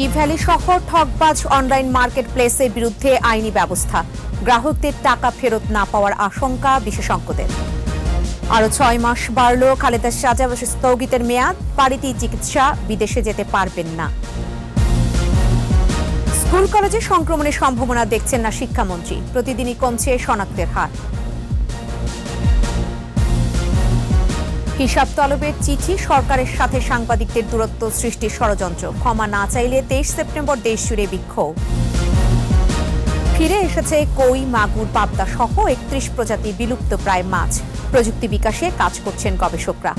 ই-ভ্যালি সহ ঠকবাজ online market প্লেসের বিরুদ্ধে আইনি ব্যবস্থা, গ্রাহকদের টাকা ফেরত না পাওয়ার আশঙ্কা বিশেষজ্ঞদের। আরও 6 মাস বাড়ল খালেদা সাজা স্থগিতের মেয়াদ, বাড়িতে চিকিৎসা, বিদেশে যেতে পারবেন না। স্কুল কলেজে সংক্রমণের সম্ভাবনা দেখছেন না শিক্ষামন্ত্রী, প্রতিদিনই কমছে শনাক্তের হার। হিসাব তলবের চিঠি, সরকারের সাথে সাংবাদিকদের দূরত্ব সৃষ্টির ষড়যন্ত্র, ক্ষমা না চাইলে 23 সেপ্টেম্বর দেশ জুড়ে বিক্ষোভ। ফিরে এসেছে কই, মাগুর, পাবদা সহ 31 প্রজাতি বিলুপ্ত প্রায় মাছ, প্রযুক্তি বিকাশে কাজ করছেন গবেষকরা।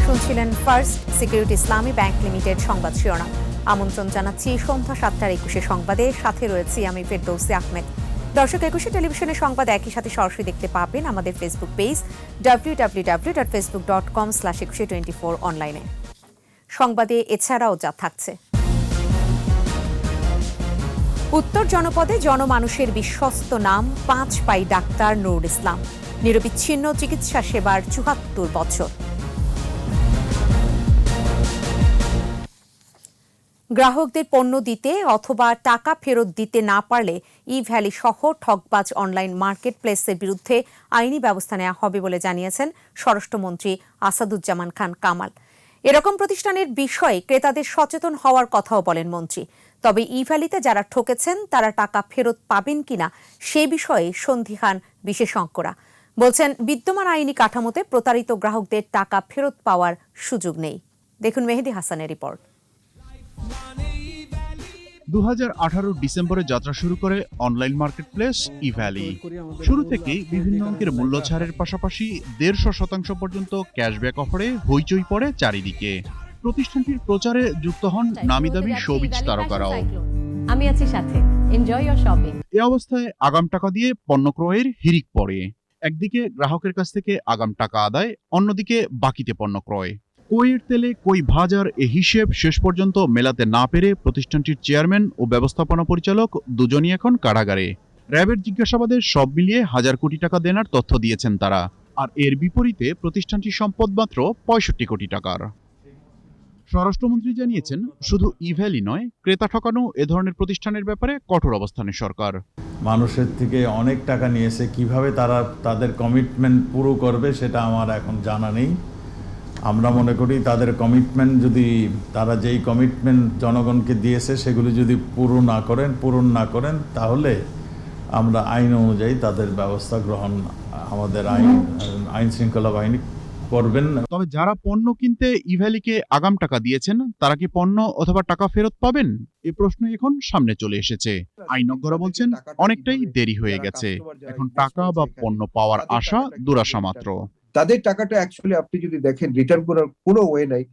শুনছিলেন ফার্স্ট সিকিউরিটি ইসলামী ব্যাংক লিমিটেড সংবাদ শিরোনাম। আমন্ত্রণ জানাচ্ছি সন্ধ্যা 7:21 সংবাদে, সাথে রয়েছি আমি ফেরদৌসী আহমেদ। দর্শক, 21 টেলিভিশনের সংবাদ একই সাথে সরাসরি দেখতে পাবেন আমাদের ফেসবুক পেজ www.facebook.com/2124 অনলাইনে। সংবাদে এছাড়াও যা থাকছে: উত্তর জনপদে জনমানুষের বিশ্বস্ত নাম 5 পাই ডাক্তার নুরুল ইসলাম, নিরবিচ্ছিন্ন চিকিৎসা সেবার 74 বছর। গ্রাহকদের পণ্য দিতে অথবা টাকা ফেরত দিতে না পারলে ই-ভ্যালি সহ ঠকবাজ অনলাইন মার্কেট প্লেসের বিরুদ্ধে আইনি ব্যবস্থা নেওয়া হবে বলে জানিয়েছেন স্বরাষ্ট্রমন্ত্রী আসাদুজ্জামান খান কামাল। এরকম প্রতিষ্ঠানের বিষয়ে ক্রেতাদের সচেতন হওয়ার কথাও বলেন মন্ত্রী। তবে ই-ভ্যালিতে যারা ঠকেছেন তারা টাকা ফেরত পাবেন কিনা সে বিষয়ে সন্দিহান বিশেষজ্ঞরা। বলছেন, বিদ্যমান আইনি কাঠামোতে প্রতারিত গ্রাহকদের টাকা ফেরত পাওয়ার সুযোগ নেই। দেখুন মেহেদী হাসানের রিপোর্ট। 2018 ডিসেম্বরে যাত্রা শুরু করে অনলাইন মার্কেট প্লেস ই-ভ্যালি। শুরু থেকেই বিভিন্ন অঙ্কের মূল্য ছাড়ের পাশাপাশি 150% পর্যন্ত ক্যাশব্যাক অফারে হইচই পড়ে চারিদিকে। প্রতিষ্ঠানটির প্রচারে যুক্ত হন নামিদামি শোবিজ তারকারাও। আমি আছি সাথে, এনজয় ইওর শপিং। এ অবস্থায় আগাম টাকা দিয়ে পণ্য ক্রয়ের হিড়িক পড়ে। একদিকে গ্রাহকের কাছ থেকে আগাম টাকা আদায়, অন্যদিকে বাকিতে পণ্য ক্রয়। কইয়ের তেলে কই ভাজার এ হিসেব শেষ পর্যন্ত মেলাতে না পেরে প্রতিষ্ঠানটির চেয়ারম্যান ও ব্যবস্থাপনা পরিচালক দুজনই এখন কারাগারে। র্যাবের জিজ্ঞাসাবাদে সব মিলিয়ে 1000 কোটি টাকা দেনার তথ্য দিয়েছেন তারা। আর এর বিপরীতে প্রতিষ্ঠানটির সম্পদ মাত্র 65 কোটি টাকার। স্বরাষ্ট্রমন্ত্রী জানিয়েছেন, শুধু ই-ভ্যালি নয়, ক্রেতা ঠকানো এ ধরনের প্রতিষ্ঠানের ব্যাপারে কঠোর অবস্থানে সরকার। মানুষের থেকে অনেক টাকা নিয়েছে, কিভাবে তারা তাদের কমিটমেন্ট পুরো করবে সেটা আমার এখন জানা নেই। আমরা মনে করি তাদের কমিটমেন্ট, যদি তারা যেই কমিটমেন্ট জনগণকে দিয়েছে সেগুলি যদি পূরণ না করেন তাহলে আমরা আইন অনুযায়ী তাদের ব্যবস্থা গ্রহণ, আমাদের আইন শৃঙ্খলা বাহিনী করবেন। তবে যারা পণ্য কিনতে ই-ভ্যালিকে আগাম টাকা দিয়েছেন তারা কি পণ্য অথবা টাকা ফেরত পাবেন? এই প্রশ্ন এখন সামনে চলে এসেছে। আইনজ্ঞরা বলছেন, অনেকটাই দেরি হয়ে গেছে, এখন টাকা বা পণ্য পাওয়ার আশা দুরাশা মাত্র। তাদের টাকাটা অ্যাকচুয়ালি আপনি যদি দেখেন রিটার্ন করার কোনো ওয়ে নাই।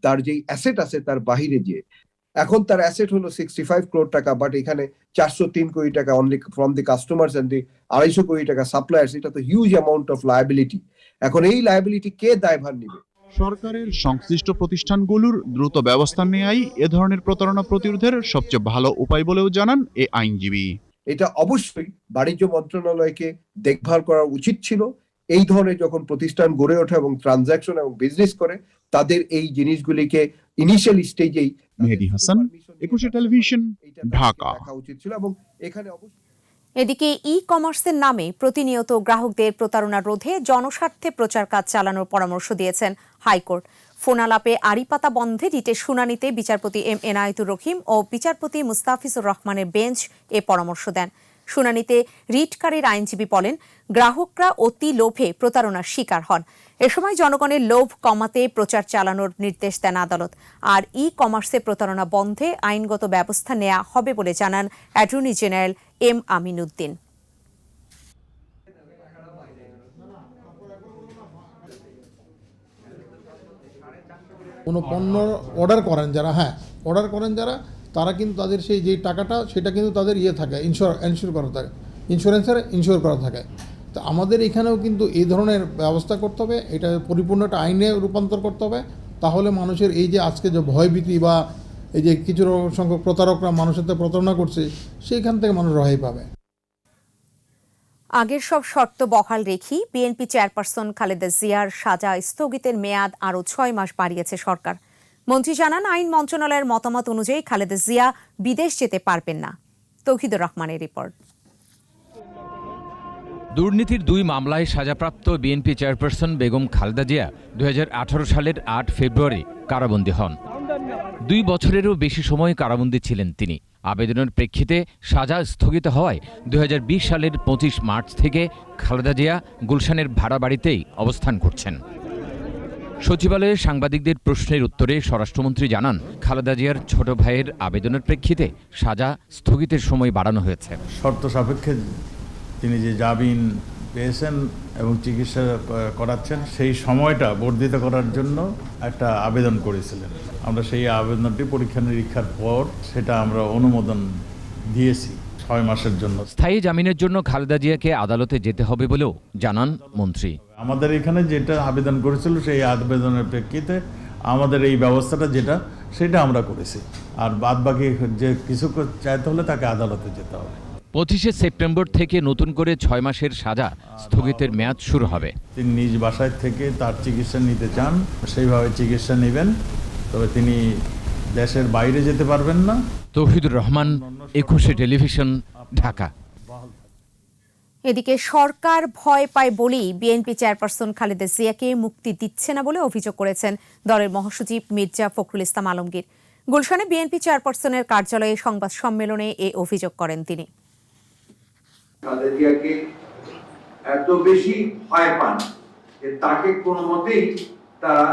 তার যেই অ্যাসেট আছে তার বাহিরে যে এখন তার অ্যাসেট হলো 65 crore টাকা, বাট এখানে 403 কোটি টাকা only from the customers and the 250 crore টাকা সাপ্লায়ার্স। এটা তো হিউজ অ্যামাউন্ট অফ লায়াবিলিটি। এখন এই লায়াবিলিটি কে দায়ভার নেবে? সরকারের সংশ্লিষ্ট প্রতিষ্ঠানগুলোর দ্রুত ব্যবস্থা নেয়াই এ ধরনের প্রতারণা প্রতিরোধের সবচেয়ে ভালো উপায় বলেও জানান এ আইনজীবী। এটা অবশ্যই বাণিজ্য মন্ত্রণালয়কে দেখভাল করা উচিত ছিল। এই ধরনের যখন প্রতিষ্ঠান গড়ে ওঠে এবং ট্রানজাকশন এবং বিজনেস করে, তাদের এই জিনিসগুলিকে ইনিশিয়াল স্টেজেই। মেহেদী হাসান, 21 টেলিভিশন, ঢাকা। উচিত ছিল এবং এখানে এদিকে ই-কমার্সের নামে প্রতিনিয়ত গ্রাহকদের প্রতারণা রোধে জনস্বার্থে প্রচার কাজ চালানোর পরামর্শ দিয়েছেন হাইকোর্ট। ফোনালাপে আড়িপাতা বন্ধে রিটের শুনানিতে বিচারপতি এম এনায়েতুর রহিম ও বিচারপতি মুস্তাফিজুর রহমানের বেঞ্চ এ পরামর্শ দেন। শুনানিতে রিটকারীর আইনজীবী বলেন, গ্রাহকরা অতি লোভে প্রতারণার শিকার হন। এ সময় জনগণের লোভ কমাতে প্রচার চালানোর নির্দেশ দেন আদালত। আর ই-কমার্সে প্রতারণা বন্ধে আইনগত ব্যবস্থা নেওয়া হবে বলে জানান অ্যাটর্নি জেনারেল এম আমিনুদ্দিন। কোনো পণ্য অর্ডার করেন যারা তারা কিন্তু তাদের সেই যে টাকাটা সেটা কিন্তু তাদের থাকে, ইনশিওর করা থাকে। তো আমাদের এখানেও কিন্তু এই ধরনের ব্যবস্থা করতে হবে, এটা পরিপূর্ণ একটা আইনে রূপান্তর করতে হবে। তাহলে মানুষের এই যে আজকে যে ভয়ভীতি বা এই যে কিছু সংখ্যক প্রতারকরা মানুষের সাথে প্রতারণা করছে, সেইখান থেকে মানুষ রেহাই পাবে। আগের সব শর্ত বহাল রেখেই বিএনপি চেয়ারপারসন খালেদা জিয়ার সাজা স্থগিতের মেয়াদ আরও 6 মাস বাড়িয়েছে সরকার। মন্ত্রী জানান, আইন মন্ত্রণালয়ের মতামত অনুযায়ী খালেদা জিয়া বিদেশ যেতে পারবেন না। তৌহিদুর রহমানের রিপোর্ট। দুর্নীতির 2 মামলায় সাজাপ্রাপ্ত বিএনপি চেয়ারপারসন বেগম খালেদা জিয়া 2018 সালের 8 ফেব্রুয়ারি কারাবন্দী হন। 2 বছরেরও বেশি সময় কারাবন্দী ছিলেন তিনি। আবেদনের প্রেক্ষিতে সাজা স্থগিত হওয়ায় 2020 সালের 25 মার্চ থেকে খালেদা জিয়া গুলশানের ভাড়া বাড়িতেই অবস্থান করছেন। সচিবালয়ে সাংবাদিকদের প্রশ্নের উত্তরে স্বরাষ্ট্রমন্ত্রী জানান, খালেদা জিয়ার ছোট ভাইয়ের আবেদনের প্রেক্ষিতে সাজা স্থগিতের সময় বাড়ানো হয়েছে। শর্ত সাপেক্ষে তিনি যে জামিন পেয়েছেন এবং চিকিৎসা করাচ্ছেন, সেই সময়টা বর্ধিত করার জন্য একটা আবেদন করেছিলেন। আমরা সেই আবেদনটি পরীক্ষা নিরীক্ষার পর সেটা আমরা অনুমোদন দিয়েছি 6 মাসের জন্য। স্থায়ী জামিনের জন্য খালেদা জিয়াকে আদালতে যেতে হবে বলেও জানান মন্ত্রী। আমাদের এখানে যেটা আবেদন করেছিল সেই আবেদনের প্রেক্ষিতে আমাদের এই ব্যবস্থাটা সেটা আমরা করেছি। আর বাদবাকি যে কিছু চাইতে হলে তাকে আদালতে যেতে হবে। 25 সেপ্টেম্বর থেকে নতুন করে 6 মাসের সাজা স্থগিতের মেয়াদ শুরু হবে। তিনি নিজ বাসায় থেকে তার চিকিৎসা নিতে চান, সেইভাবে চিকিৎসা নেবেন, তবে তিনি দেশের বাইরে যেতে পারবেন না। তৌহিদুর রহমান, 21 টেলিভিশন, ঢাকা। এদিকে সরকার ভয় পায় বলেই বিএনপি চেয়ারপারসন খালেদা জিয়াকে মুক্তি দিচ্ছে না বলে অভিযোগ করেছেন দলের মহাসচিব মির্জা ফখরুল ইসলাম আলমগীর। গুলশানে বিএনপি চেয়ারপারসনের কার্যালয়ে সংবাদ সম্মেলনে এ অভিযোগ করেন তিনি। খালেদা জিয়াকে এত বেশি ভয় পান যে তাকে কোনো মতেই তারা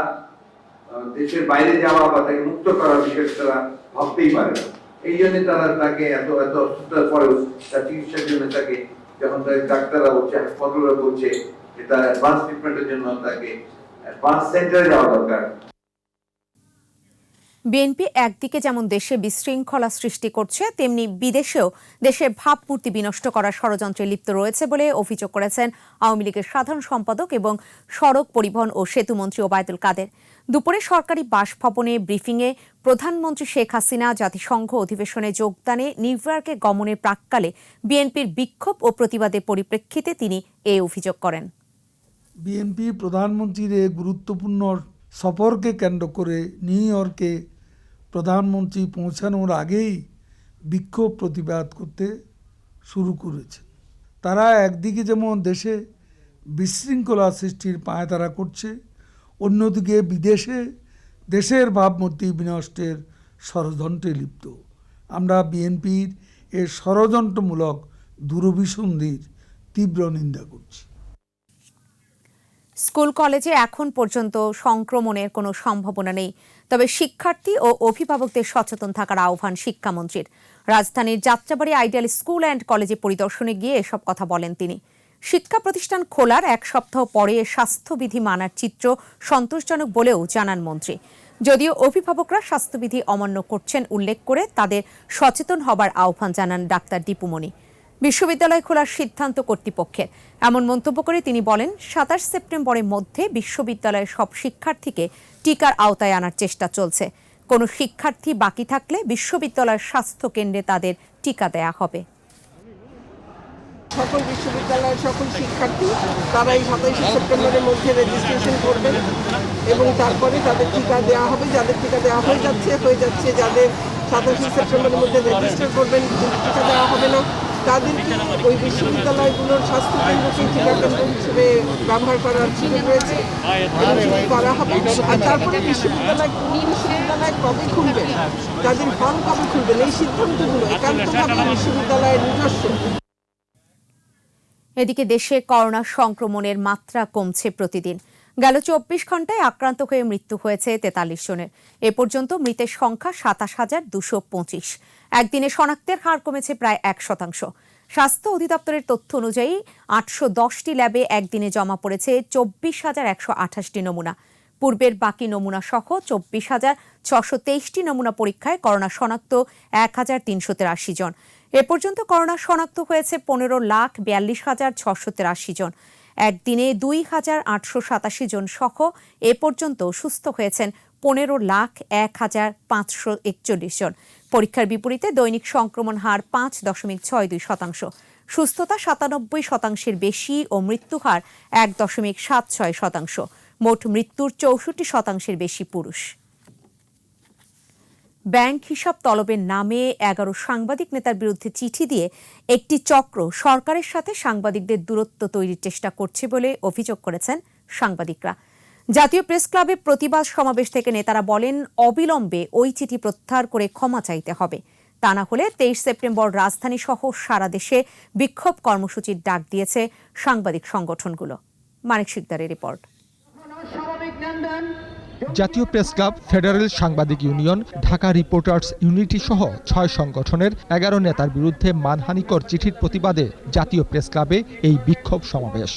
দেশের বাইরে যাওয়া বা তাকে মুক্ত করার বিষয়ে তারা ভাবতেই পারে না। এই জন্য তারা তাকে এত অসুস্থতার পরেও তার চিকিৎসার জন্য তাকে, যখন তাকে ডাক্তাররা বলছে, হাসপাতালরা বলছে যে তার অ্যাডভান্স ট্রিটমেন্টের জন্য তাকে অ্যাডভান্স সেন্টারে যাওয়া দরকার। বিএনপি একদিকে যেমন দেশে বিশৃঙ্খলা সৃষ্টি করছে, তেমনি বিদেশেও দেশের ভাবমূর্তি বিনষ্ট করার ষড়যন্ত্রে লিপ্ত রয়েছে বলে অভিযোগ করেছেন আওয়ামী লীগের সাধারণ সম্পাদক এবং সড়ক পরিবহন ও সেতুমন্ত্রী ওবায়দুল কাদের। দুপুরে সরকারি বাসভবনে ব্রিফিংয়ে প্রধানমন্ত্রী শেখ হাসিনা জাতিসংঘ অধিবেশনে যোগদানে নিউ ইয়র্কে গমনের প্রাক্কালে বিএনপির বিক্ষোভ ও প্রতিবাদের পরিপ্রেক্ষিতে তিনি এই অভিযোগ করেন। বিএনপি প্রধানমন্ত্রীর এই গুরুত্বপূর্ণ সফরকে কেন্দ্র করে নিউ ইয়র্কে প্রধানমন্ত্রী পৌঁছানোর আগেই বিক্ষোভ প্রতিবাদ করতে শুরু করেছে। তারা একদিকে যেমন দেশে বিশৃঙ্খলা সৃষ্টির পায়তারা করছে, অন্যদিকে বিদেশে দেশের ভাবমূর্তি বিনষ্টের ষড়যন্ত্রে লিপ্ত। আমরা বিএনপির এর ষড়যন্ত্রমূলক দূরভিসন্ধির তীব্র নিন্দা করছি। স্কুল কলেজে এখন পর্যন্ত সংক্রমণের কোনো সম্ভাবনা নেই, তবে শিক্ষার্থী ও অভিভাবকদের সচেতন থাকার আহ্বান শিক্ষামন্ত্রীর। রাজধানীর যাত্রাবাড়ী আইডিয়াল স্কুল অ্যান্ড কলেজে পরিদর্শনে গিয়ে এসব কথা বলেন তিনি। শিক্ষা প্রতিষ্ঠান খোলার 1 সপ্তাহ পরে স্বাস্থ্যবিধি মানার চিত্র সন্তোষজনক বলেও জানান মন্ত্রী। যদিও অভিভাবকরা স্বাস্থ্যবিধি অমান্য করছেন উল্লেখ করে তাদের সচেতন হবার আহ্বান জানান ডাক্তার দীপুমণি। বিশ্ববিদ্যালয় খোলার সিদ্ধান্ত কর্তৃপক্ষের, এমন মন্তব্য করে তিনি বলেন, 27 সেপ্টেম্বরের মধ্যে বিশ্ববিদ্যালয়ের সব শিক্ষার্থীকে টিকার আওতায় আনার চেষ্টা চলছে। কোনো শিক্ষার্থী বাকি থাকলে বিশ্ববিদ্যালয়ের স্বাস্থ্য কেন্দ্রে তাদের টিকা দেয়া হবে। সকল বিশ্ববিদ্যালয়ের সকল শিক্ষার্থী তারা এই 27 সেপ্টেম্বরের মধ্যে রেজিস্ট্রেশন করবেন এবং তারপরে তাদের টিকা দেওয়া হবে। যাদের টিকা দেওয়া হয়ে যাচ্ছে, যাদের 27 সেপ্টেম্বরের মধ্যে রেজিস্টার করবেন কিন্তু টিকা দেওয়া হবে না, তাদেরকে ওই বিশ্ববিদ্যালয়গুলোর স্বাস্থ্যকেন্দ্রকে টিকা কেন্দ্র হিসেবে ব্যবহার করার সুযোগ রয়েছে এবং সেটি করা হবে। আর তারপরে বিশ্ববিদ্যালয় কবে খুলবেন, তাদের হল কবে খুলবেন, এই সিদ্ধান্তগুলো একান্তভাবে বিশ্ববিদ্যালয়ের নিজস্ব। এদিকে দেশে করোনা সংক্রমণের মাত্রা কমছে প্রতিদিন। গেল 24 ঘন্টায় আক্রান্ত হয়ে মৃত্যু হয়েছে 43 জনের। এ পর্যন্ত মৃতের সংখ্যা 27,225। একদিনে শনাক্তের হার কমেছে প্রায় 1%। স্বাস্থ্য অধিদপ্তরের তথ্য অনুযায়ী 810টি ল্যাবে একদিনে জমা পড়েছে 24,128টি নমুনা। পূর্বের বাকি নমুনা সহ 24,623টি নমুনা পরীক্ষায় করোনা শনাক্ত 1,383 জন। এ পর্যন্ত করোনা শনাক্ত হয়েছে 15,42,683 জন। একদিনে 2,887 জন সহ এ পর্যন্ত সুস্থ হয়েছেন 15,01,541 জন। পরীক্ষার বিপরীতে দৈনিক সংক্রমণ হার 5.62%, সুস্থতা 97% বেশি ও মৃত্যু হার 1.76%। মোট মৃত্যুর 64% বেশি পুরুষ। ব্যাংক হিসাব তলবের নামে 11 সাংবাদিক নেতার বিরুদ্ধে চিঠি দিয়ে একটি চক্র সরকারের সাথে সাংবাদিকদের দূরত্ব তৈরির চেষ্টা করছে বলে অভিযোগ করেছেন সাংবাদিকরা। জাতীয় প্রেস ক্লাবে প্রতিবাদ সমাবেশ থেকে নেতারা বলেন, অবিলম্বে ওই চিঠি প্রত্যাহার করে ক্ষমা চাইতে হবে। তা না হলে 23 সেপ্টেম্বর রাজধানী সহ সারা দেশে বিক্ষোভ কর্মসূচির ডাক দিয়েছে সাংবাদিক সংগঠনগুলো। মানিক শিকদারের রিপোর্ট। জাতীয় প্রেস ক্লাব, ফেডারেল সাংবাদিক ইউনিয়ন, ঢাকা রিপোর্টার্স ইউনিটি সহ 6 সংগঠনের 11 নেতার বিরুদ্ধে মানহানিকর চিঠির প্রতিবাদে জাতীয় প্রেস ক্লাবে এই বিক্ষোভ সমাবেশ।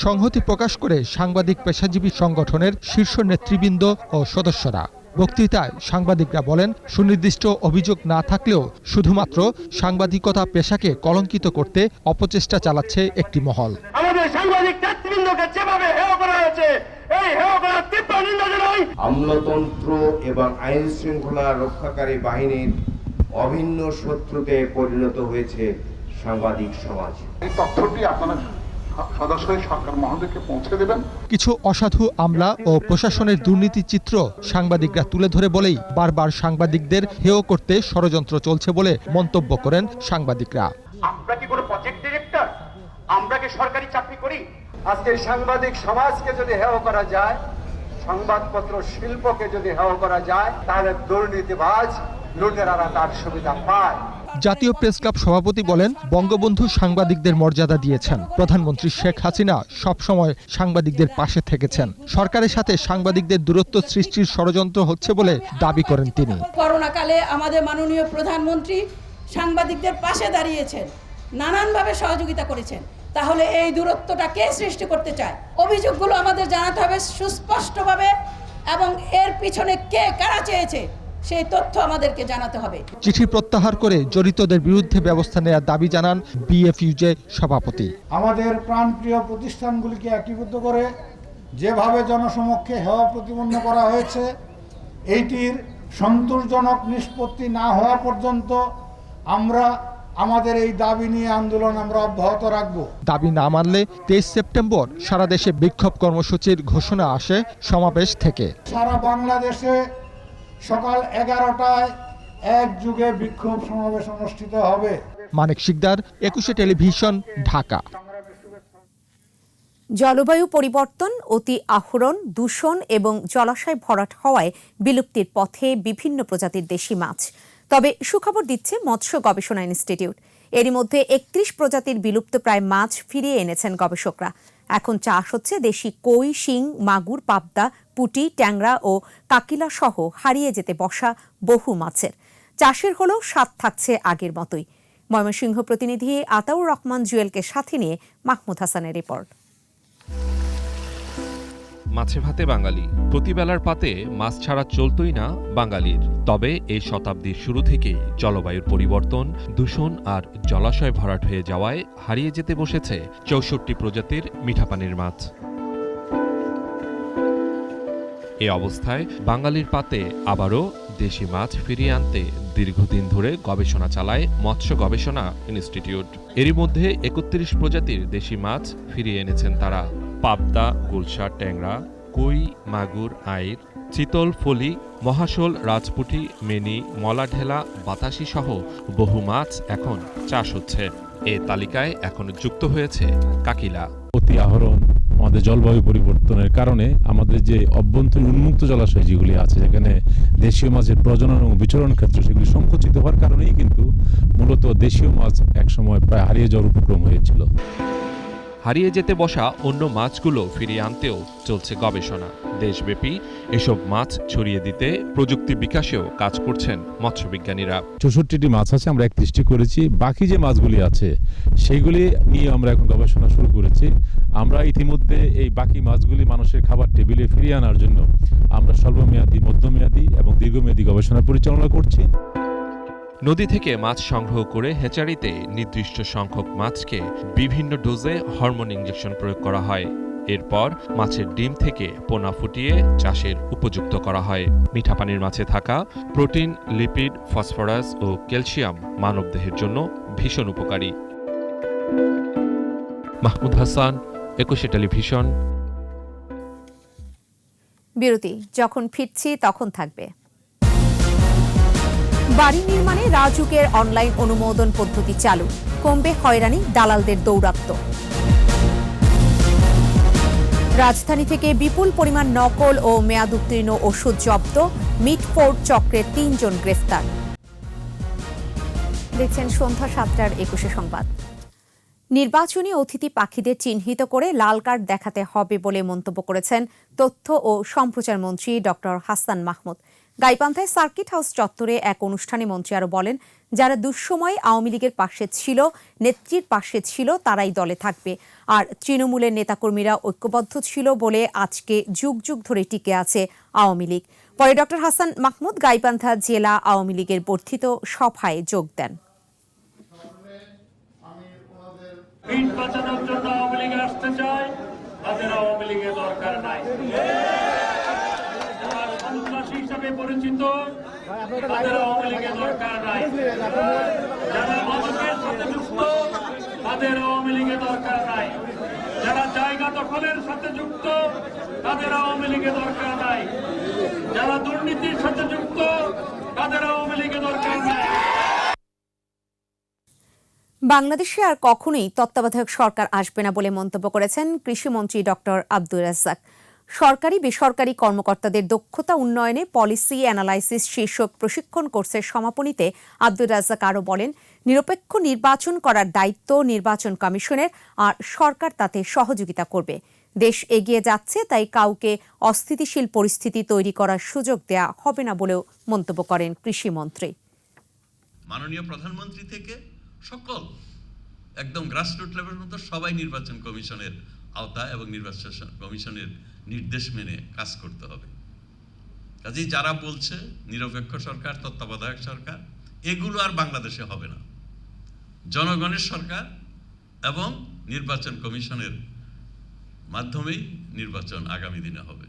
সংহতি প্রকাশ করে সাংবাদিক পেশাজীবী সংগঠনের শীর্ষ নেতৃবৃন্দ ও সদস্যরা। বক্তৃতায় সাংবাদিকরা বলেন, সুনির্দিষ্ট অভিযোগ না থাকলেও শুধুমাত্র সাংবাদিকতা পেশাকে কলঙ্কিত করতে অপচেষ্টা চালাচ্ছে একটি মহল। আমাদের সাংবাদিক নেতৃবৃন্দকে যেভাবে হেয় করা হয়েছে, এই হেয় করার তীব্র নিন্দা জানাই। আমলাতন্ত্র এবং আইন শৃঙ্খলা রক্ষাকারী বাহিনীর অভিন্ন শত্রুতে পরিণত হয়েছে সাংবাদিক সমাজ। এই তথ্যটি আপনারা সরাসরি সরকার মহোদয়কে পৌঁছে দেবেন। কিছু অসাধু আমলা ও প্রশাসনের দুর্নীতি চিত্র সাংবাদিকরা তুলে ধরে বলেই বারবার সাংবাদিকদের হেয় করতে ষড়যন্ত্র চলছে বলে মন্তব্য করেন সাংবাদিকরা। আমরা কি কোনো প্রজেক্ট ডিরেক্টর? আমরা কি সরকারি চাকরি করি? আজকে সাংবাদিক সমাজকে যদি হেয় করা যায়, সংবাদপত্র শিল্পকে যদি হেয় করা যায়, তাহলে দুর্নীতিবাজ লুটেরারা তার সুবিধা পায়। জাতীয় প্রেস ক্লাব সভাপতি বলেন, বঙ্গবন্ধু সাংবাদিকদের মর্যাদা দিয়েছেন। প্রধানমন্ত্রী শেখ হাসিনা সবসময় সাংবাদিকদের পাশে থেকেছেন। সরকারের সাথে সাংবাদিকদের দূরত্ব সৃষ্টির ষড়যন্ত্র হচ্ছে বলে দাবি করেন তিনি। করোনাকালে আমাদের মাননীয় প্রধানমন্ত্রী সাংবাদিকদের পাশে দাঁড়িয়েছেন, নানানভাবে সহযোগিতা করেছেন। তাহলে এই দূরত্বটা কে সৃষ্টি করতে চায়? অভিযোগগুলো আমাদের জানাতে হবে সুস্পষ্টভাবে, এবং এর পিছনে কে কারা চেয়েছে সেই তথ্য আমাদেরকে জানাতে হবে। চিঠি প্রত্যাহার করে জড়িতদের বিরুদ্ধে ব্যবস্থা নেওয়ার দাবি জানান বিএফইউজে সভাপতি। আমাদের প্রাণপ্রিয় প্রতিষ্ঠানগুলিকে একীভূত করে যেভাবে জনসমক্ষে হেয় প্রতিপন্ন করা হয়েছে, এইটির সন্তোষজনক নিষ্পত্তি না হওয়া পর্যন্ত আমরা আমাদের এই দাবি নিয়ে আন্দোলন আমরা অব্যাহত রাখব। দাবি না মানলে 23 সেপ্টেম্বর সারা দেশে বিক্ষোভ কর্মসূচির ঘোষণা আসে সমাবেশ থেকে। সারা বাংলাদেশে সকাল 11টায় একযোগে বিক্ষোভ সমাবেশ অনুষ্ঠিত হবে। মানিক শিকদার, 21 টেলিভিশন, ঢাকা। জলবায়ু পরিবর্তন, অতি আহরণ, দূষণ এবং জলাশয় ভরাট হওয়ায় বিলুপ্তির পথে বিভিন্ন প্রজাতির দেশি মাছ। তবে সুখবর দিচ্ছে মৎস্য গবেষণা ইনস্টিটিউট। এরই মধ্যে 31 প্রজাতির বিলুপ্ত প্রায় মাছ ফিরিয়ে এনেছেন গবেষকরা। এখন চাষ হচ্ছে দেশি কই, শিং, মাগুর, পাবদা, পুঁটি, ট্যাংরা ও কাকিলা সহ হারিয়ে যেতে বসা বহু মাছের। চাষের হলেও স্বাদ থাকছে আগের মতোই। ময়মনসিংহ প্রতিনিধি আতাউর রহমান জুয়েলকে সাথে নিয়ে মাহমুদ হাসানের রিপোর্ট। মাছে ভাতে বাঙালি, প্রতিবেলার পাতে মাছ ছাড়া চলতই না বাঙালির। তবে এই শতাব্দীর শুরু থেকেই জলবায়ুর পরিবর্তন, দূষণ আর জলাশয় ভরাট হয়ে যাওয়ায় হারিয়ে যেতে বসেছে 64 প্রজাতির মিঠাপানির মাছ। এ অবস্থায় বাঙালির পাতে আবারও দেশি মাছ ফিরিয়ে আনতে দীর্ঘদিন ধরে গবেষণা চালায় মৎস্য গবেষণা ইনস্টিটিউট। এরই মধ্যে 31 প্রজাতির দেশি মাছ ফিরিয়ে এনেছেন তারা। পাবদা, গুলশা, ট্যাংরা, কই, মাগুর, আইর, চিতল, ফলি, মহাশোল, রাজপুঁটি, মেনি, মলাঢেলা, বাতাসি সহ বহু মাছ এখন চাষ হচ্ছে। এ তালিকায় এখন যুক্ত হয়েছে কাকিলা। অতি আহরণ, আমাদের জলবায়ু পরিবর্তনের কারণে আমাদের যে অভ্যন্তরীণ উন্মুক্ত জলাশয় যেগুলি আছে, যেখানে দেশীয় মাছের প্রজনন এবং বিচরণ ক্ষেত্র সেগুলি সংকুচিত হওয়ার কারণেই কিন্তু মূলত দেশীয় মাছ একসময় প্রায় হারিয়ে যাওয়ার উপক্রম হয়েছিল। হারিয়ে যেতে বসা অন্য মাছগুলো ফিরিয়ে আনতেও চলছে গবেষণা। দেশব্যাপী এসব মাছ ছড়িয়ে দিতে প্রযুক্তি বিকাশেও কাজ করছেন মৎস্যবিজ্ঞানীরা। 64টি মাছ আছে, আমরা 31টি করেছি। বাকি যে মাছগুলি আছে সেইগুলি নিয়ে আমরা এখন গবেষণা শুরু করেছি। আমরা ইতিমধ্যে এই বাকি মাছগুলি মানুষের খাবার টেবিলে ফিরিয়ে আনার জন্য আমরা স্বল্পমেয়াদী, মধ্যমেয়াদী এবং দীর্ঘমেয়াদী গবেষণা পরিচালনা করছি। নদী থেকে মাছ সংগ্রহ করে হ্যাচারিতে নির্দিষ্ট সংখ্যক মাছকে বিভিন্ন ডোজে হরমোন ইনজেকশন প্রয়োগ করা হয়। এরপর মাছের ডিম থেকে পোনা ফুটিয়ে চাষের উপযুক্ত করা হয়। মিঠা পানির মাছে থাকা প্রোটিন, লিপিড, ফসফরাস ও ক্যালসিয়াম মানবদেহের জন্য ভীষণ উপকারী। মাহমুদ হাসান, 21 টেলিভিশন। বিরতি, যখন ফিরছি তখন থাকবে। বাড়ি নির্মাণে রাজুকের অনলাইন অনুমোদন পদ্ধতি চালু, কমবে হয়রানি, দালালদের দৌরাত্ম্য। রাজধানী থেকে বিপুল পরিমাণ নকল ও মেয়াদ উত্তীর্ণ ওষুধ জব্দ, মিটফোর্ড চক্রের 3 জন গ্রেফতার। দেখছেন সন্ধ্যা 7টার 21 সংবাদ। নির্বাচনী অতিথি পাখিদের চিহ্নিত করে লাল কার্ড দেখাতে হবে বলে মন্তব্য করেছেন তথ্য ও সম্প্রচার মন্ত্রী ডক্টর হাসান মাহমুদ। গাইবান্ধায় সার্কিট হাউস চত্বরে এক অনুষ্ঠানে মন্ত্রী আরও বলেন, যারা দুঃসময়ে আওয়ামী লীগের পাশে ছিল, নেত্রীর পাশে ছিল, তারাই দলে থাকবে। আর তৃণমূলের নেতাকর্মীরা ঐক্যবদ্ধ ছিল বলে আজকে যুগ যুগ ধরে টিকে আছে আওয়ামী লীগ। পরে ডক্টর হাসান মাহমুদ গাইবান্ধা জেলা আওয়ামী লীগের বর্ধিত সভায় যোগ দেন। পিঠ বাঁচানোর জন্য আওয়ামী লীগে আসতে চায়, তাদের আওয়ামী লীগের দরকার নাই। যারা সন্ত্রাসী হিসাবে পরিচিত, তাদের আওয়ামী লীগের দরকার নাই। যারা মাদকের সাথে যুক্ত, তাদের আওয়ামী লীগের দরকার নাই। যারা জায়গা দখলের সাথে যুক্ত, তাদের আওয়ামী লীগের দরকার নাই। যারা দুর্নীতির সাথে যুক্ত, তাদের আওয়ামী লীগের দরকার নাই। বাংলাদেশে আর কখনোই তত্ত্বাবধায়ক সরকার আসবে না বলে মন্তব্য করেছেন কৃষিমন্ত্রী ডক্টর আব্দুর রাজ্জাক। সরকারি বেসরকারি কর্মকর্তাদের দক্ষতা উন্নয়নে পলিসি অ্যানালাইসিস শীর্ষক প্রশিক্ষণ কোর্সের সমাপনীতে আব্দুর রাজ্জাক আরও বলেন, নিরপেক্ষ নির্বাচন করার দায়িত্ব নির্বাচন কমিশনের, আর সরকার তাতে সহযোগিতা করবে। দেশ এগিয়ে যাচ্ছে, তাই কাউকে অস্থিতিশীল পরিস্থিতি তৈরি করার সুযোগ দেয়া হবে না বলেও মন্তব্য করেন কৃষিমন্ত্রী। মাননীয় প্রধানমন্ত্রী থেকে সকল একদম গ্রাসরুট লেভেল পর্যন্ত সবাই নির্বাচন কমিশনের আওতা এবং নির্বাচন কমিশনের নির্দেশ মেনে কাজ করতে হবে। কাজেই যারা বলছে নিরপেক্ষ সরকার, তত্ত্বাবধায়ক সরকার, এগুলো আর বাংলাদেশে হবে না। জনগণের সরকার এবং নির্বাচন কমিশনের মাধ্যমেই নির্বাচন আগামী দিনে হবে।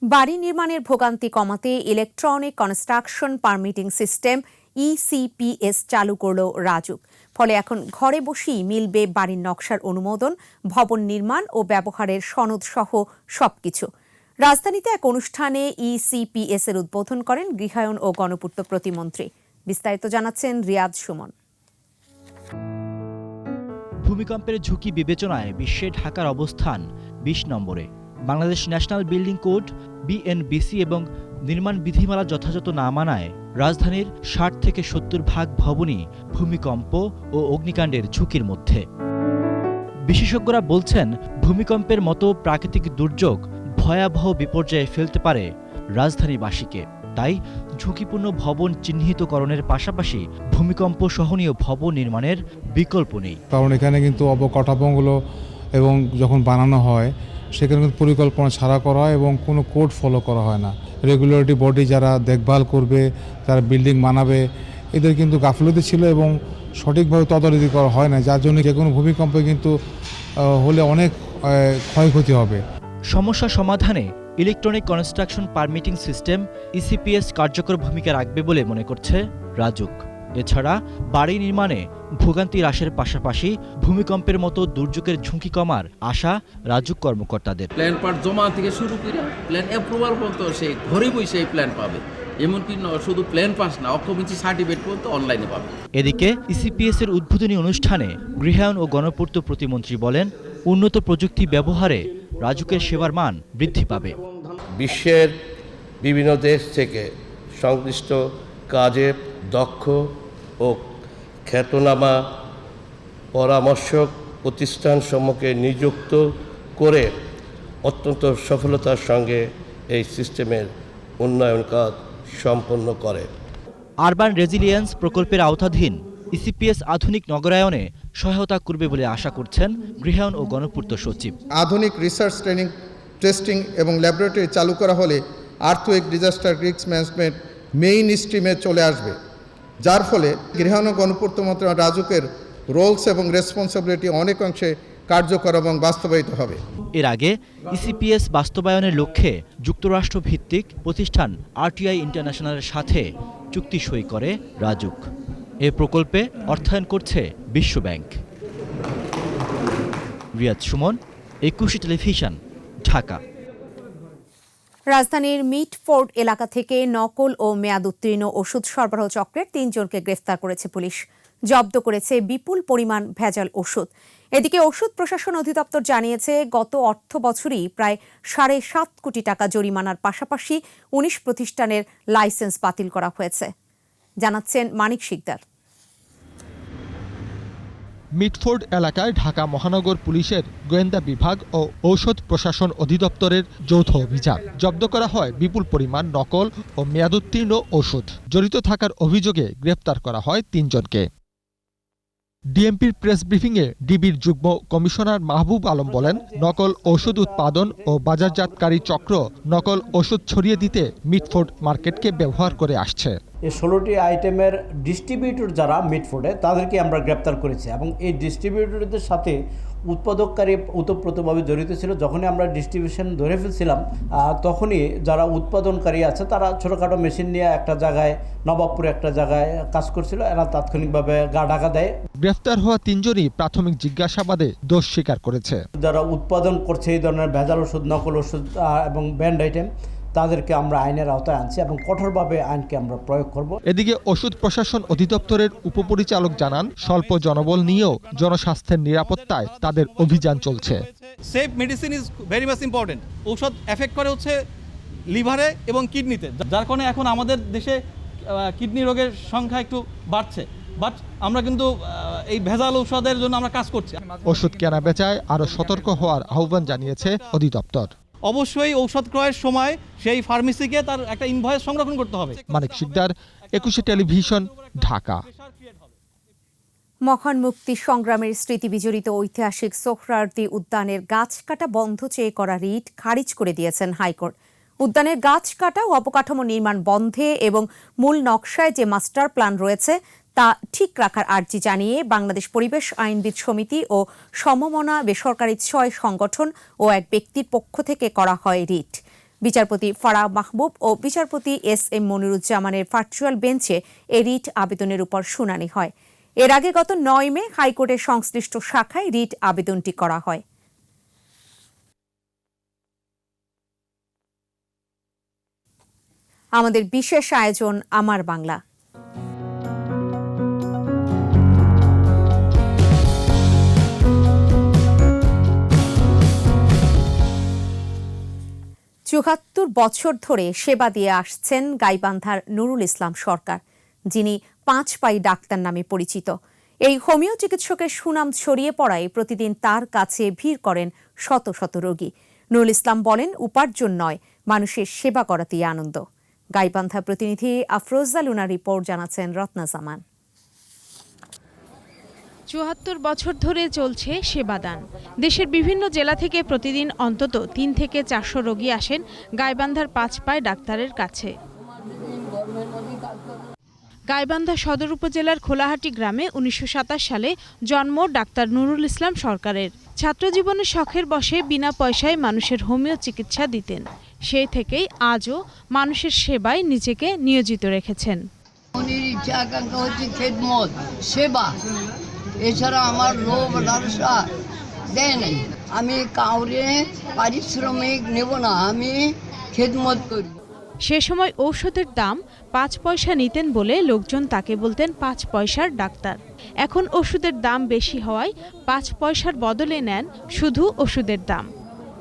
বাড়ি নির্মাণের ভোগান্তি কমাতে electronic construction permitting system ECPS চালু করল রাজুক। ফলে এখন ঘরে বসেই মিলবে বাড়ির নকশার অনুমোদন, ভবন নির্মাণ ও ব্যবহারের সনদ সহ সবকিছু। রাজধানীতে এক অনুষ্ঠানে ECPS এর উদ্বোধন করেন গৃহায়ন ও গণপূর্ত প্রতিমন্ত্রী। বিস্তারিত জানাচ্ছেন রিয়াদ সুমন। ভূমিকম্পের ঝুঁকি বিবেচনায় বিশ্বে ঢাকার অবস্থান 20 নম্বরে। Bangladesh national building code BNBC এবং নির্মাণ বিধিমালা যথাযথ না মানায় রাজধানীর 60 থেকে 70% ভবনই ভূমিকম্প ও অগ্নিকাণ্ডের ঝুঁকির মধ্যে। বিশেষজ্ঞরা বলছেন, ভূমিকম্পের মতো প্রাকৃতিক দুর্যোগ ভয়াবহ বিপর্যয়ে ফেলতে পারে রাজধানীবাসীকে। তাই ঝুঁকিপূর্ণ ভবন চিহ্নিতকরণের পাশাপাশি ভূমিকম্প সহনীয় ভবন নির্মাণের বিকল্প নেই। কারণ এখানে কিন্তু অবকাঠামোগুলো এবং যখন বানানো হয় সেখানে কিন্তু পরিকল্পনা ছাড়া করা হয় এবং কোনো কোড ফলো করা হয় না। রেগুলেটরি বডি যারা দেখভাল করবে, যারা বিল্ডিং বানাবে, এদের কিন্তু গাফিলতি ছিল এবং সঠিকভাবে তদারকি করা হয় না, যার জন্য যে কোনো ভূমিকম্পে কিন্তু হলে অনেক ক্ষয়ক্ষতি হবে। সমস্যা সমাধানে electronic construction permitting system ECPS কার্যকর ভূমিকা রাখবে বলে মনে করছে রাজুক। এছাড়া বাড়ি নির্মাণে ভোগান্তি হ্রাসের পাশাপাশি ভূমিকম্পের মতো দুর্যোগের ঝুঁকি কমার আশা রাজুক কর্মকর্তাদের। প্ল্যান পার্ট জমা থেকে শুরু করে প্ল্যান অ্যাপ্রুভাল পর্যন্ত সে ঘরে বসে এই প্ল্যান পাবে। এমনকি শুধু প্ল্যান পাস না, অকুপেন্সি সার্টিফিকেট পর্যন্ত অনলাইনে পাবে। এদিকে ECPS এর উদ্বোধনী অনুষ্ঠানে গৃহায়ন ও গণপূর্ত প্রতিমন্ত্রী বলেন, উন্নত প্রযুক্তি ব্যবহারে রাজুকের সেবার মান বৃদ্ধি পাবে। বিশ্বের বিভিন্ন দেশ থেকে সংশ্লিষ্ট কাজে দক্ষ ও খ্যাতনামা পরামর্শক প্রতিষ্ঠানসমূহকে নিযুক্ত করে অত্যন্ত সফলতার সঙ্গে এই সিস্টেমের উন্নয়ন কাজ সম্পন্ন করে। আরবান রেজিলিয়েন্স প্রকল্পের আওতাধীন ECPS আধুনিক নগরায়নে সহায়তা করবে বলে আশা করছেন গৃহায়ন ও গণপূর্ত সচিব। আধুনিক রিসার্চ ট্রেনিং, টেস্টিং এবং ল্যাবরেটরি চালু করা হলে earthquake, disaster risk management main স্ট্রিমে চলে আসবে, যার ফলে গৃহায়ন ও গণপূর্ত মন্ত্রণালয় রাজুকের রোলস এবং রেসপন্সিবিলিটি অনেক অংশে কার্যকর এবং বাস্তবায়িত হবে। এর আগে ইসিপিএস বাস্তবায়নের লক্ষ্যে যুক্তরাষ্ট্র ভিত্তিক প্রতিষ্ঠান আরটিআই ইন্টারন্যাশনালের সাথে চুক্তি সই করে রাজুক। এ প্রকল্পে অর্থায়ন করছে বিশ্বব্যাংক। রিয়াদ সুমন, 21 টেলিভিশন, ঢাকা। রাজধানীর মিটফোর্ড এলাকা থেকে নকল ও মেয়াদোত্তীর্ণ ওষুধ সরবরাহ চক্রের 3 জনকে গ্রেফতার করেছে পুলিশ। জব্দ করেছে বিপুল পরিমাণ ভেজাল ওষুধ। এদিকে ওষুধ প্রশাসন অধিদপ্তর জানিয়েছে, গত অর্থ বছরই প্রায় 7.5 কোটি টাকা জরিমানার পাশাপাশি 19 প্রতিষ্ঠানের লাইসেন্স বাতিল করা হয়েছে। জানাচ্ছেন মানিক শিকদার। মিটফোর্ড এলাকায় ঢাকা মহানগর পুলিশের গোয়েন্দা বিভাগ ও ঔষধ প্রশাসন অধিদপ্তরের যৌথ অভিযান। জব্দ করা হয় বিপুল পরিমাণ নকল ও মেয়াদোত্তীর্ণ ওষুধ। জড়িত থাকার অভিযোগে গ্রেফতার করা হয় 3 জনকে। ডিএমপির প্রেস ব্রিফিংয়ে ডিবির যুগ্ম কমিশনার মাহবুব আলম বলেন, নকল ওষুধ উৎপাদন ও বাজারজাতকারী চক্র নকল ওষুধ ছড়িয়ে দিতে মিটফোর্ড মার্কেটকে ব্যবহার করে আসছে। এই 16টি আইটেমের ডিস্ট্রিবিউটর যারা মিটফোর্ডে, তাদেরকে আমরা গ্রেপ্তার করেছি এবং এই ডিস্ট্রিবিউটরদের সাথে উৎপাদককারী ওতপ্রোতভাবে জড়িত ছিল। যখনই আমরা ডিস্ট্রিবিউশন ধরে ফেলছিলাম, তখনই যারা উৎপাদনকারী আছে তারা ছোটোখাটো মেশিন নিয়ে একটা জায়গায়, নবাবপুরে একটা জায়গায় কাজ করছিল। এরা তাৎক্ষণিকভাবে গা ঢাকা দেয়। গ্রেফতার হওয়া 3 জনই প্রাথমিক জিজ্ঞাসাবাদে দোষ স্বীকার করেছে। যারা উৎপাদন করছে এই ধরনের ভেজাল ওষুধ, নকল ওষুধ এবং ব্যান্ড আইটেম, তাদেরকে আমরা আইনের আওতায় আনছি এবং কঠোরভাবে আইনকে আমরা প্রয়োগ করব। এদিকে ওষুধ প্রশাসন অধিদপ্তরের উপপরিচালক জানান, স্বল্প জনবল নিয়েও জনস্বাস্থ্যের নিরাপত্তায় তাদের অভিযান চলছে। Safe medicine is very much important. ঔষধ এফেক্ট করে হচ্ছে লিভারে এবং কিডনিতে, যার কারণে এখন আমাদের দেশে কিডনি রোগের সংখ্যা একটু বাড়ছে। বাট আমরা কিন্তু এই ভেজাল ঔষধের জন্য আমরা কাজ করছি। ওষুধ কেনা বেচায় আরও সতর্ক হওয়ার আহ্বান জানিয়েছে অধিদপ্তর। অবশ্যই ঔষধ ক্রয়ের সময় সেই ফার্মেসিকে তার একটা ইনভয়েস সংরক্ষণ করতে হবে। মানিক শিকদার, 21 টেলিভিশন, ঢাকা। মহান মুক্তি সংগ্রামের স্মৃতি বিজড়িত ঐতিহাসিক সোহরাওয়ার্দী উদ্যানের গাছ কাটা বন্ধ চেয়ে করা রিট খারিজ করে দিয়েছেন হাইকোর্ট। উদ্যানের গাছ কাটা ও অবকাঠামো নির্মাণ বন্ধে এবং মূল নকশায় যে মাস্টার প্ল্যান রয়েছে তা ঠিক রাখার আর্জি জানিয়ে বাংলাদেশ পরিবেশ আইনবিদ সমিতি ও সমমনা বেসরকারি 6 সংগঠন ও এক ব্যক্তির পক্ষ থেকে করা হয় রিট। বিচারপতি ফারাহ মাহবুব ও বিচারপতি এস.এম. মনিরুজ্জামানের ভার্চুয়াল বেঞ্চে এই রিট আবেদনের উপর শুনানি হয়। এর আগে গত 9 মে হাইকোর্টের সংশ্লিষ্ট শাখায় রিট আবেদনটি করা হয়। আমাদের বিশেষ আয়োজন আমার বাংলা। চুয়াত্তর বছর ধরে সেবা দিয়ে আসছেন গাইবান্ধার নুরুল ইসলাম সরকার, যিনি 5 পাই ডাক্তার নামে পরিচিত। এই হোমিও চিকিৎসকের সুনাম ছড়িয়ে পড়ায় প্রতিদিন তার কাছে ভিড় করেন শত শত রোগী। নুরুল ইসলাম বলেন, উপার্জন নয়, মানুষের সেবা করাতেই আনন্দ। গাইবান্ধা প্রতিনিধি আফরোজা লুনার রিপোর্ট, জানাচ্ছেন রত্না জামান। ৭৪ বছর ধরে চলছে সেবাদান। দেশের বিভিন্ন জেলা থেকে প্রতিদিন অন্তত 3 থেকে 400 রোগী আসেন গাইবান্ধার 5 পাই ডাক্তারের কাছে। গাইবান্ধা সদর উপজেলার খোলাহাটি গ্রামে 1927 সালে জন্ম ডাক্তার নুরুল ইসলাম সরকারের। ছাত্রজীবনের শখের বশে বিনা পয়সায় মানুষের হোমিও চিকিৎসা দিতেন। সেই থেকেই আজও মানুষের সেবায় নিজেকে নিয়োজিত রেখেছেন। ইচ্ছা আকাঙ্ক্ষা হচ্ছে খেদমত, সেবা, এছাড়া আমার রোগ লালসা দেয় নাই। আমি কাউরে পারিশ্রমিক নেব না, আমি খেদমত করি। সে সময় ঔষধের দাম 5 পয়সা নিতেন বলে লোকজন তাকে বলতেন 5 পয়সার ডাক্তার। এখন ওষুধের দাম বেশি হওয়ায় 5 পয়সার বদলে নেন শুধু ওষুধের দাম।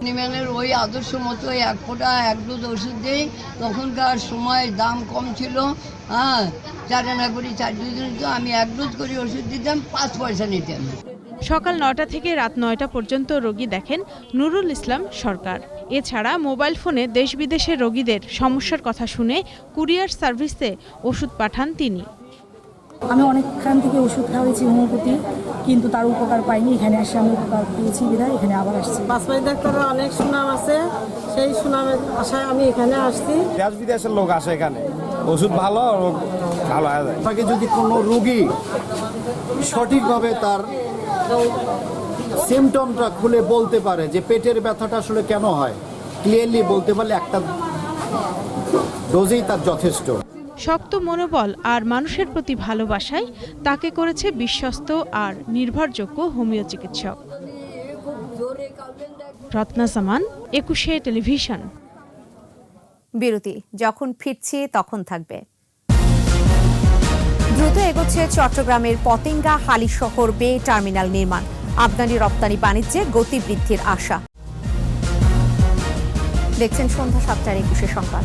নিমানের ওই আদর্শ মতো 1 ফোঁটা 1 ডোজ ওষুধ দেই। তখনকার সময় দাম কম ছিল, 4 আনা করে 4 ডোজ নিত, আমি 1 ডোজ করে ওষুধ দিতাম, 5 পয়সা নিতাম। সকাল 9টা থেকে রাত 9টা পর্যন্ত রোগী দেখেন নুরুল ইসলাম সরকার। এছাড়া মোবাইল ফোনে দেশ বিদেশের রোগীদের সমস্যার কথা শুনে কুরিয়ার সার্ভিসে ওষুধ পাঠান তিনি। আমি অনেকখান থেকে ওষুধ খাওয়াইছি হোমিওপ্যাথি, কিন্তু তার উপকার পাইনি। এখানে এসে আমি উপকার পেয়েছি বিধায় এখানে আবার আসছি। 5 পাই ডাক্তারের অনেক সুনাম আছে, সেই সুনামের আশায় আমি এখানে আসছি। দেশ বিদেশের লোক আসে এখানে, ওষুধ ভালো, রোগ ভালো হয়ে যায়। তাকে যদি কোনো রোগী সঠিকভাবে তার সিমটমটা খুলে বলতে পারে যে পেটের ব্যথাটা আসলে কেন হয়, ক্লিয়ারলি বলতে পারলে একটা ডোজেই তার যথেষ্ট। শক্ত মনোবল আর মানুষের প্রতি ভালোবাসায় তাকে করেছে বিশ্বস্ত আর নির্ভরযোগ্য হোমিও চিকিৎসক। রত্না সামান, 21 টেলিভিশন। বিরতি, যখন ফিরছি তখন থাকবে। দ্রুত এগোচ্ছে চট্টগ্রামের পতেঙ্গা হালিশহর বে টার্মিনাল নির্মাণ। আমদানি রপ্তানি বাণিজ্যে গতি বৃদ্ধির আশা। দেখছেন সন্ধ্যা 7:21 সংবাদ।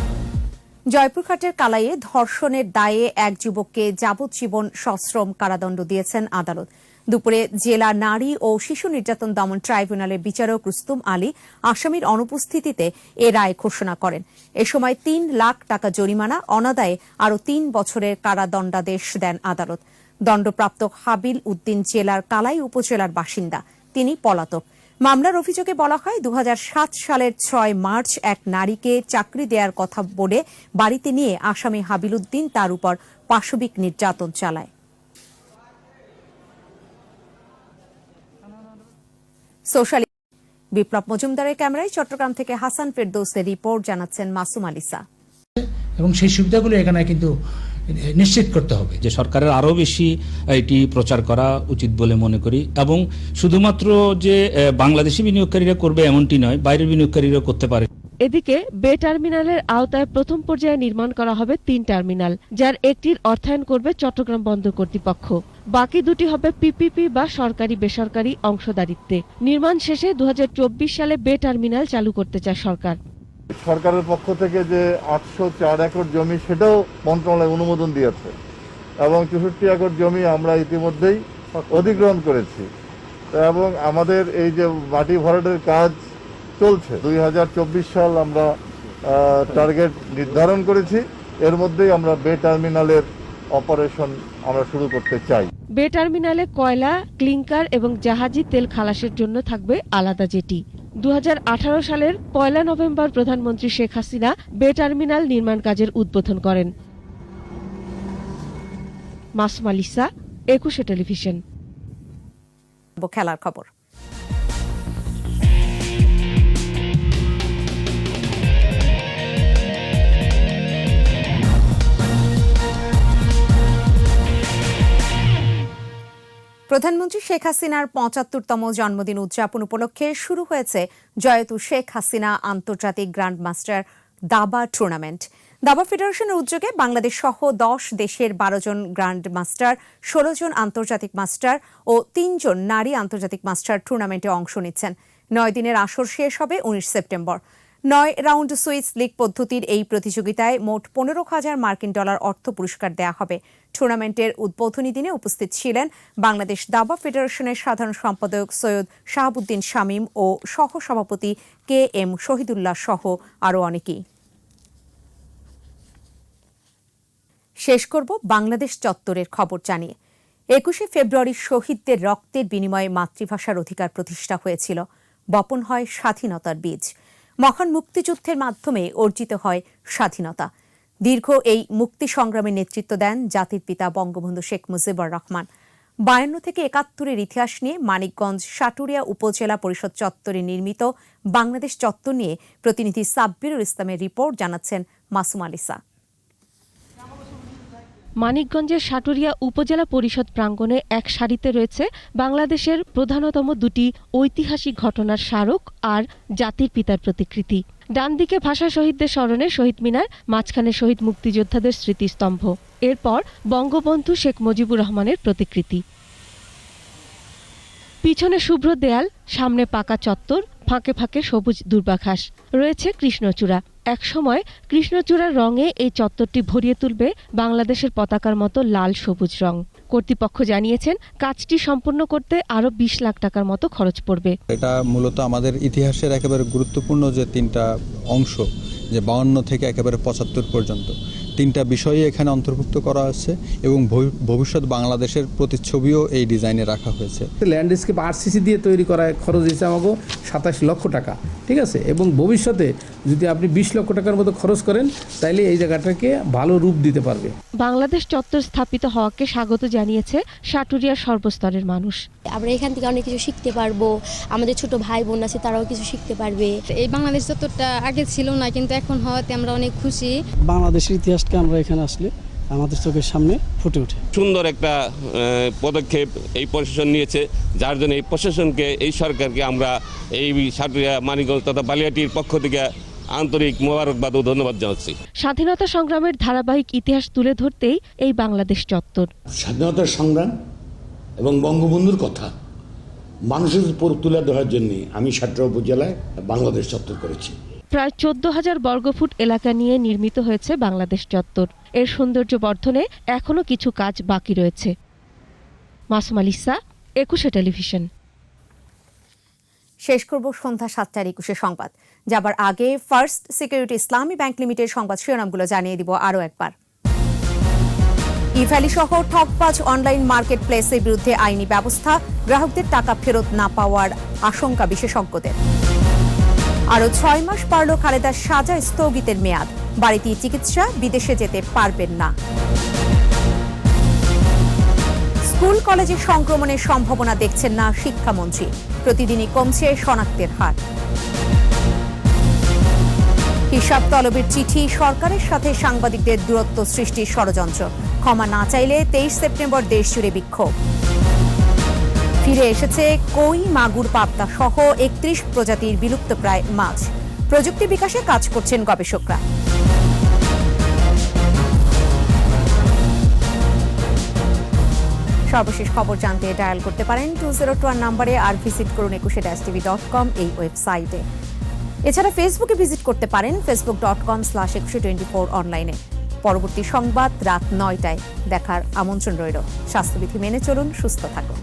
জয়পুরহাটের কালাইয়ে ধর্ষণের দায়ে এক যুবককে যাবজ্জীবন সশ্রম কারাদণ্ড দিয়েছেন আদালত। দুপুরে জেলা নারী ও শিশু নির্যাতন দমন ট্রাইব্যুনালের বিচারক রুস্তুম আলী আসামির অনুপস্থিতিতে এ রায় ঘোষণা করেন। এ সময় 3 লাখ টাকা জরিমানা, অনাদায়ে আরও 3 বছরের কারাদণ্ডাদেশ দেন আদালত। দণ্ডপ্রাপ্ত হাবিল উদ্দিন জেলার কালাই উপজেলার বাসিন্দা, তিনি পলাতক। মামলার অভিযোগে বলা হয় 2007 সালের 6 মার্চ এক নারীকে চাকরি দেওয়ার কথা বলে বাড়িতে নিয়ে আসামি হাবিল উদ্দিন তার উপর পাশবিক নির্যাতন চালায়। সোশ্যাল বিপ্লব মজুমদারের ক্যামেরায় চট্টগ্রাম থেকে হাসান ফেরদৌসের রিপোর্ট, জানাচ্ছেন মাসুম আলিসা। এবং সেই সুবিধাগুলো এখানে কিন্তু নিশ্চিত করতে হবে যে সরকারের আরো বেশি এটি প্রচার করা উচিত বলে মনে করি, এবং শুধুমাত্র যে বাংলাদেশি বিনিয়োগকারীরা করবে এমনটি নয়, বাইরের বিনিয়োগকারীরা করতে পারে। এদিকে বে টার্মিনালের আওতায় প্রথম পর্যায়ে নির্মাণ করা হবে 3 টার্মিনাল, যার একটির অর্থায়ন করবে চট্টগ্রাম বন্দর কর্তৃপক্ষ। বাকি দুটি হবে পিপিপি বা সরকারি বেসরকারি অংশদারিত্বে। নির্মাণ শেষে 2024 সালে বে টার্মিনাল চালু করতে চায় সরকার। সরকারের পক্ষ থেকে যে 804 একর জমি, সেটাও মন্ত্রণালয় অনুমোদন দিয়েছে, এবং 64 একর জমি আমরা ইতিমধ্যেই অধিগ্রহণ করেছি, এবং আমাদের এই যে মাটি ভরাটের কাজ চলছে। 2024 সাল আমরা টার্গেট নির্ধারণ করেছি, এর মধ্যেই আমরা বে টার্মিনালের অপারেশন আমরা শুরু করতে চাই। বে টার্মিনালে কয়লা, ক্লিংকার এবং জাহাজি তেল খালাসের জন্য থাকবে আলাদা জেটি। 2018 সালের 1 নভেম্বর প্রধানমন্ত্রী শেখ হাসিনা বে টার্মিনাল নির্মাণ কাজের উদ্বোধন করেন। মাসুম আলিসা, 21 টেলিভিশন। খেলার খবর। প্রধানমন্ত্রী শেখ হাসিনার 75তম জন্মদিন উদযাপন উপলক্ষে শুরু হয়েছে জয়তু শেখ হাসিনা আন্তর্জাতিক গ্র্যান্ড মাস্টার দাবা টুর্নামেন্ট। দাবা ফেডারেশনের উদ্যোগে বাংলাদেশ সহ 10 দেশের 12 জন গ্র্যান্ড মাস্টার, 16 জন আন্তর্জাতিক মাস্টার ও 3 জন নারী আন্তর্জাতিক মাস্টার টুর্নামেন্টে অংশ নিচ্ছেন। 9 দিনের আসর শেষ হবে 19 সেপ্টেম্বর। 9 রাউন্ড সুইস লিগ পদ্ধতির এই প্রতিযোগিতায় মোট 15,000 মার্কিন ডলার অর্থ পুরস্কার দেওয়া হবে। টুর্নামেন্টের উদ্বোধনী দিনে উপস্থিত ছিলেন বাংলাদেশ দাবা ফেডারেশনের সাধারণ সম্পাদক সৈয়দ শাহাবুদ্দিন শামীম ও সহ-সভাপতি KM শহীদুল্লাহ সহ আরও অনেকেই। শেষ করব বাংলাদেশ চত্বরের খবর জানিয়ে। 21 ফেব্রুয়ারি শহীদদের রক্তের বিনিময়ে মাতৃভাষার অধিকার প্রতিষ্ঠা হয়েছিল, বপন হয় স্বাধীনতার বীজ। মহান মুক্তিযুদ্ধের মাধ্যমে অর্জিত হয় স্বাধীনতা। দীর্ঘ এই মুক্তি সংগ্রামে নেতৃত্ব দেন জাতির পিতা বঙ্গবন্ধু শেখ মুজিবুর রহমান। 52 থেকে 71-এর ইতিহাস নিয়ে মানিকগঞ্জ সাটুরিয়া উপজেলা পরিষদ চত্বরে নির্মিত বাংলাদেশ চত্বর নিয়ে প্রতিনিধি সাব্বিরুল ইসলামের রিপোর্ট, জানাচ্ছেন মাসুম আলিসা। মানিকগঞ্জের সাটুরিয়া উপজেলা পরিষদ প্রাঙ্গণে এক সারিতে রয়েছে বাংলাদেশের প্রধানতম দুটি ঐতিহাসিক ঘটনার স্মারক আর জাতির পিতার প্রতিকৃতি। ডান দিকে ভাষা শহীদদের স্মরণে শহীদ মিনার, মাঝখানে শহীদ মুক্তিযোদ্ধাদের স্মৃতিস্তম্ভ, এরপর বঙ্গবন্ধু শেখ মুজিবুর রহমানের প্রতিকৃতি। পিছনে শুভ্র দেয়াল, সামনে পাকা চত্বর, ফাঁকে ফাঁকে সবুজ দুর্বাঘাস, রয়েছে কৃষ্ণচূড়া। একসময় কৃষ্ণচূড়ার রঙে এই চত্বরটি ভরিয়ে তুলবে বাংলাদেশের পতাকার মতো লাল সবুজ রং। কর্তৃপক্ষ জানিয়েছেন কাজটি সম্পূর্ণ করতে আরও 20 লাখ টাকার মতো খরচ পড়বে। এটা মূলত আমাদের ইতিহাসের একেবারে গুরুত্বপূর্ণ যে 3টা অংশ, যে 52 থেকে একেবারে 75 পর্যন্ত 3টা বিষয়ই এখানে অন্তর্ভুক্ত করা হয়েছে, এবং ভবিষ্যৎ বাংলাদেশের প্রতিচ্ছবিও এই ডিজাইনে রাখা হয়েছে। ল্যান্ডস্কেপ RCC দিয়ে তৈরি করা খরচ হয়েছে আমাকে 27 লক্ষ টাকা। ঠিক আছে, এবং ভবিষ্যতে যদি আপনি 20 লক্ষ টাকার মতো খরচ করেন তাইলে এই জায়গাটাকে ভালো রূপ দিতে পারবে। বাংলাদেশ চত্বর স্থাপিত হওয়াকে স্বাগত জানিয়েছে সাটুরিয়ার সর্বস্তরের মানুষ। আমরা এখান থেকে অনেক কিছু শিখতে পারবো, আমাদের ছোট ভাই বোন আছে তারাও কিছু শিখতে পারবে। এই বাংলাদেশ চত্বরটা আগে ছিল না, কিন্তু এখন হওয়াতে আমরা অনেক খুশি। বাংলাদেশের ইতিহাসকে আমরা এখানে আসলে আমাদের চোখের সামনে ফুটে ওঠে। সুন্দর একটা পদক্ষেপ এই প্রশাসন নিয়েছে, যার জন্য এই প্রশাসনকে, এই সরকারকে আমরা এই সাটুরিয়া, মানিকগঞ্জ তথা বালিয়াটির পক্ষ থেকে আন্তরিক মোবারকবাদ ও ধন্যবাদ জানাচ্ছি। স্বাধীনতা সংগ্রামের ধারাবাহিক ইতিহাস তুলে ধরতেই এই বাংলাদেশ চত্বর। স্বাধীনতার সংগ্রাম এবং বঙ্গবন্ধুর কথা মানুষের উপর তুলে ধরার জন্য আমি সাটুরিয়া উপজেলায় বাংলাদেশ চত্বর করেছি। প্রায় 14,000 বর্গফুট এলাকা নিয়ে নির্মিত হয়েছে বাংলাদেশ চত্বর। এর সৌন্দর্য বর্ধনে এখনো কিছু কাজ বাকি রয়েছে। মাসুম আলিসা, 21 টেলিভিশন। শেষ করব সন্ধ্যা 7টার 21 সংবাদ। যাবার আগে ফার্স্ট সিকিউরিটি ইসলামী ব্যাংক লিমিটেড সংবাদ শিরোনামগুলো জানিয়ে দিব আরও একবার। ইভ্যালি সহ ঠকবাজ অনলাইন মার্কেট প্লেসের বিরুদ্ধে আইনি ব্যবস্থা, গ্রাহকদের টাকা ফেরত না পাওয়ার আশঙ্কা বিশেষজ্ঞদের। আরও 6 মাস পারল খালেদার সাজা স্থগিতের মেয়াদ, বাড়িতেই চিকিৎসা, বিদেশে যেতে পারবেন না। স্কুল কলেজে সংক্রমণের সম্ভাবনা দেখছেন না শিক্ষামন্ত্রী, প্রতিদিনই কমছে শনাক্তের হার। হিসাব তলবের চিঠি, সরকারের সাথে সাংবাদিকদের দূরত্ব সৃষ্টির ষড়যন্ত্র, ক্ষমা না চাইলে 23 সেপ্টেম্বর দেশজুড়ে বিক্ষোভ। ফিরে এসেছে কই, মাগুর, পাবদা সহ 31 প্রজাতির বিলুপ্তপ্রায় মাছ, প্রযুক্তি বিকাশে কাজ করছেন গবেষকরা। সর্বশেষ খবর জানতে ডায়াল করতে পারেন 2021 নম্বরে, আর ভিজিট করুন 21tv.com এই ওয়েবসাইটে। এছাড়া ফেসবুকে ভিজিট করতে পারেন facebook.com/2124 অনলাইনে। পরবর্তী সংবাদ রাত 9টায় দেখার আমন্ত্রণ রইল। স্বাস্থ্যবিধি মেনে চলুন, সুস্থ থাকুন।